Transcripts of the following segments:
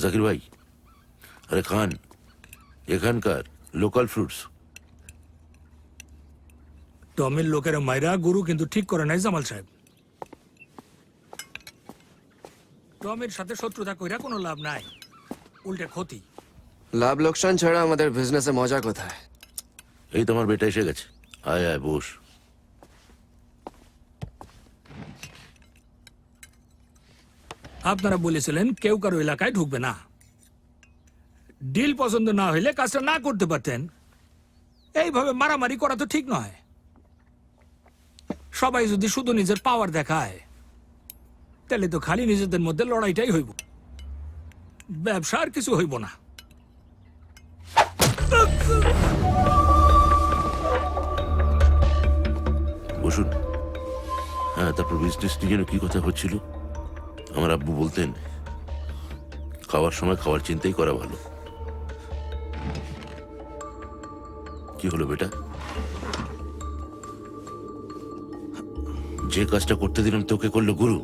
জাকির ভাই, আরে খান, এখানকার লোকাল ফ্রুটস। টমির লোকের মাইরা গুরু কিন্তু ঠিক করে নাই জামাল সাহেব। টমির সাথে শত্রুতা কইরা কোনো লাভ নাই, উল্টে ক্ষতি। লাভ লোকসান ছাড়া আমাদের বিজনেসে মজা কোথায়? এই তোমার বেটা এসে গেছে, আয় আয় বস। আপনারা বলেছিলেন কেউ কারো এলাকায় ঢুকবে না। ডিল পছন্দ না হইলে কাজটা না করতে পারতেন। এইভাবে মারামারি করা তো ঠিক নয়। সবাই যদি শুধু নিজের পাওয়ার দেখায় তাহলে তো খালি নিজেদের মধ্যে লড়াইটাই হইব, ব্যবসা আর কিছু হইব না। বসুন। হ্যাঁ, তারপর বিজনেস নিয়ে যেন কি কথা হচ্ছিল? আমার আব্বু বলতেন খাওয়ার সময় খাওয়ার চিন্তাই করা ভালো। কি হলো বেটা? যে কাজটা করতে দিলাম তোকে করলো গুরু।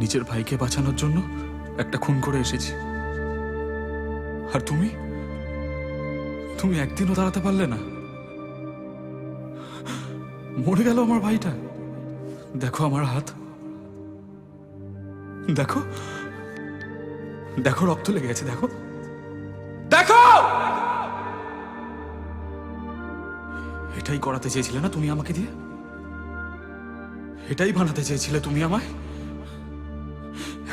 নিজের ভাইকে বাঁচানোর জন্য একটা খুন করে এসেছি, আর তুমি তুমি একদিনও দাঁড়াতে পারলে না। মরে গেল আমার ভাইটা। দেখো আমার হাত, দেখো দেখো রক্ত লেগে গেছে, দেখো দেখো। এটাই করাতে চেয়েছিলে না তুমি আমাকে দিয়ে? এটাই বানাতে চেয়েছিলে তুমি আমায়,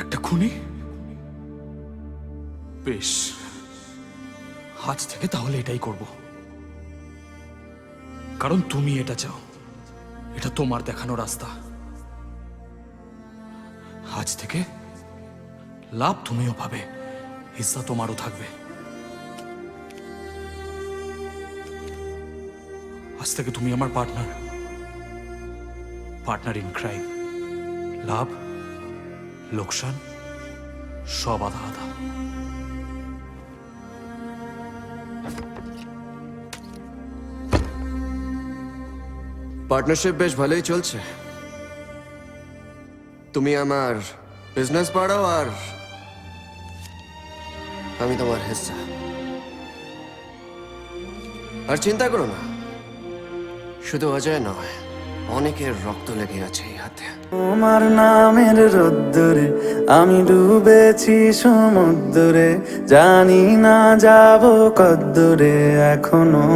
একটা খুনি? বেশ, আজ থেকে তাহলে এটাই করব, কারণ তুমি এটা চাও, এটা তোমার দেখানো রাস্তা। আজ থেকে লাভ তুমিও পাবে, হিস্সা তোমারও থাকবে। আজ থেকে তুমি আমার পার্টনার, পার্টনার ইন ক্রাইম। লাভ লোকসান সব আধা আধা। পার্টনারশিপ বেশ ভালোই চলছে। তুমি আমার বিজনেস বাড়াও আর আমি তোমার হিস্সা। আর চিন্তা করো না, শুধু অজয় নয়, অনেকের রক্ত লেগে আছে এই হাতে। তোমার নামের রোদ্দুরে আমি ডুবেছি সমুদ্রে, জানি না যাব কদ্দুরে এখনো।